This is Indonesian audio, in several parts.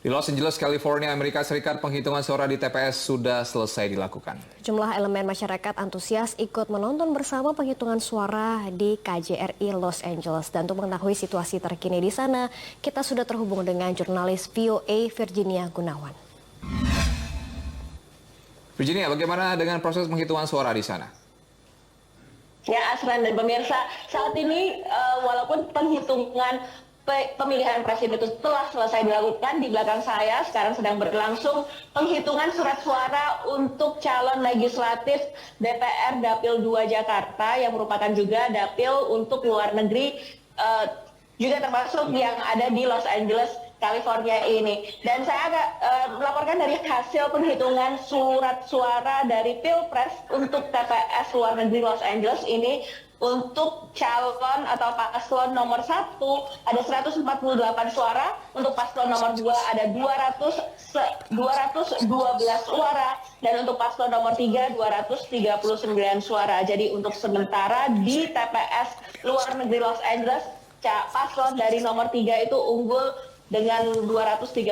Di Los Angeles, California, Amerika Serikat, penghitungan suara di TPS sudah selesai dilakukan. Jumlah elemen masyarakat antusias ikut menonton bersama penghitungan suara di KJRI Los Angeles. Dan untuk mengetahui situasi terkini di sana, kita sudah terhubung dengan jurnalis VOA Virginia Gunawan. Virginia, bagaimana dengan proses penghitungan suara di sana? Ya, Asran dan pemirsa, saat ini walaupun penghitungan pemilihan presiden itu telah selesai dilakukan, di belakang saya sekarang sedang berlangsung penghitungan surat suara untuk calon legislatif DPR Dapil 2 Jakarta yang merupakan juga dapil untuk luar negeri, juga termasuk yang ada di Los Angeles, California ini. Dan saya melaporkan dari hasil penghitungan surat suara dari Pilpres untuk TPS luar negeri Los Angeles ini. Untuk calon atau paslon nomor 1 ada 148 suara, untuk paslon nomor 2 ada 212 suara, dan untuk paslon nomor 3 239 suara. Jadi untuk sementara di TPS luar negeri Los Angeles, paslon dari nomor 3 itu unggul dengan 239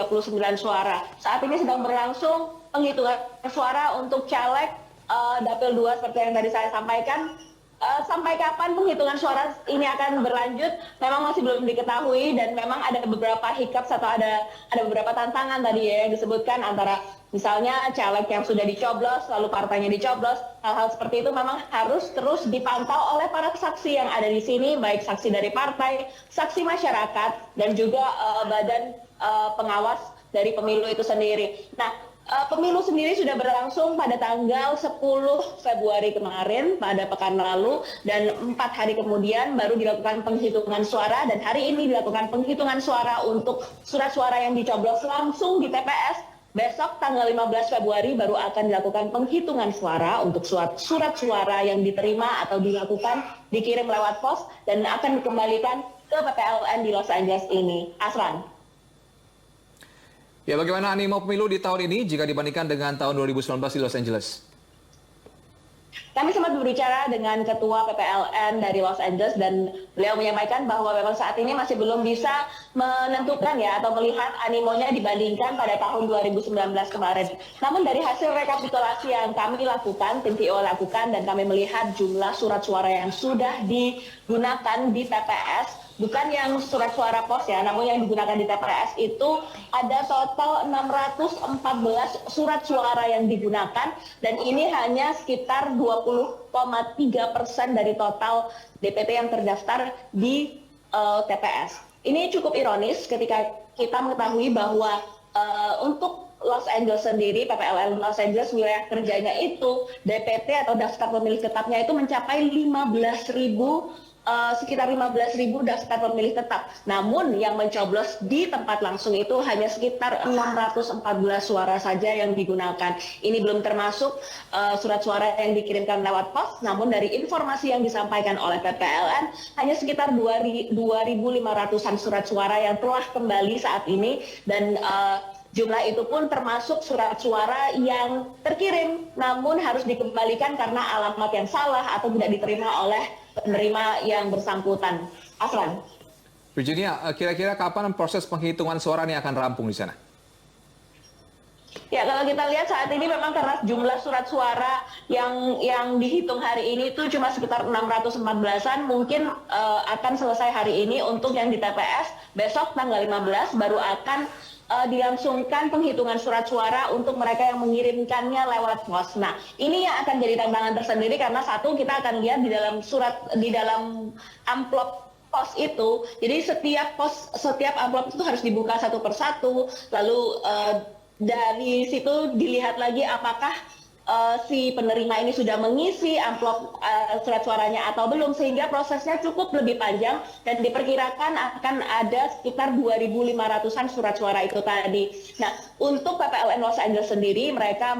suara. Saat ini sedang berlangsung penghitungan suara untuk caleg Dapil 2 seperti yang tadi saya sampaikan. Sampai kapan penghitungan suara ini akan berlanjut memang masih belum diketahui, dan memang ada beberapa hiccups atau ada beberapa tantangan tadi ya yang disebutkan, antara misalnya caleg yang sudah dicoblos lalu partainya dicoblos. Hal-hal seperti itu memang harus terus dipantau oleh para saksi yang ada di sini, baik saksi dari partai, saksi masyarakat, dan juga badan pengawas dari pemilu itu sendiri. Nah, pemilu sendiri sudah berlangsung pada tanggal 10 Februari kemarin, pada pekan lalu, dan 4 hari kemudian baru dilakukan penghitungan suara, dan hari ini dilakukan penghitungan suara untuk surat suara yang dicoblos langsung di TPS. Besok tanggal 15 Februari baru akan dilakukan penghitungan suara untuk surat suara yang diterima atau dikirim lewat pos dan akan dikembalikan ke PPLN di Los Angeles ini. Asran. Ya, bagaimana animo pemilu di tahun ini jika dibandingkan dengan tahun 2019 di Los Angeles? Kami sempat berbicara dengan Ketua PPLN dari Los Angeles, dan beliau menyampaikan bahwa memang saat ini masih belum bisa menentukan ya atau melihat animonya dibandingkan pada tahun 2019 kemarin. Namun dari hasil rekapitulasi yang kami lakukan, tim VO lakukan, dan kami melihat jumlah surat suara yang sudah digunakan di TPS, bukan yang surat suara pos ya, namun yang digunakan di TPS itu ada total 614 surat suara yang digunakan, dan ini hanya sekitar 20,3% dari total DPT yang terdaftar di TPS. Ini cukup ironis ketika kita mengetahui bahwa untuk Los Angeles sendiri, PPLN Los Angeles wilayah kerjanya itu DPT atau daftar pemilih tetapnya itu mencapai sekitar 15.000 daftar pemilih tetap. Namun yang mencoblos di tempat langsung itu hanya sekitar 614 suara saja yang digunakan. Ini belum termasuk surat suara yang dikirimkan lewat pos, namun dari informasi yang disampaikan oleh PPLN hanya sekitar 2.500-an surat suara yang telah kembali saat ini, dan jumlah itu pun termasuk surat suara yang terkirim namun harus dikembalikan karena alamat yang salah atau tidak diterima oleh penerima yang bersangkutan. Aslan. Virginia, kira-kira kapan proses penghitungan suara ini akan rampung di sana? Ya, kalau kita lihat saat ini memang karena jumlah surat suara yang dihitung hari ini itu cuma sekitar 614-an, mungkin akan selesai hari ini. Untuk yang di TPS, besok tanggal 15 baru akan dilangsungkan penghitungan surat suara untuk mereka yang mengirimkannya lewat pos. Nah, ini yang akan jadi tantangan tersendiri karena satu, kita akan lihat di dalam amplop pos itu. Jadi setiap amplop itu harus dibuka satu persatu, lalu dari situ dilihat lagi apakah si penerima ini sudah mengisi amplop surat suaranya atau belum, sehingga prosesnya cukup lebih panjang dan diperkirakan akan ada sekitar 2.500-an surat suara itu tadi. Nah, untuk PPLN Los Angeles sendiri mereka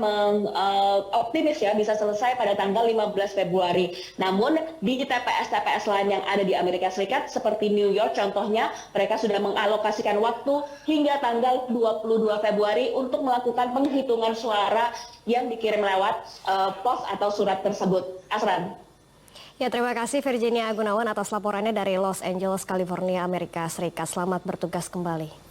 optimis ya bisa selesai pada tanggal 15 Februari. Namun di TPS-TPS lain yang ada di Amerika Serikat seperti New York contohnya, mereka sudah mengalokasikan waktu hingga tanggal 22 Februari untuk melakukan penghitungan suara yang dikirim lewat pos atau surat tersebut. Asran. Ya, terima kasih Virginia Gunawan atas laporannya dari Los Angeles, California, Amerika Serikat. Selamat bertugas kembali.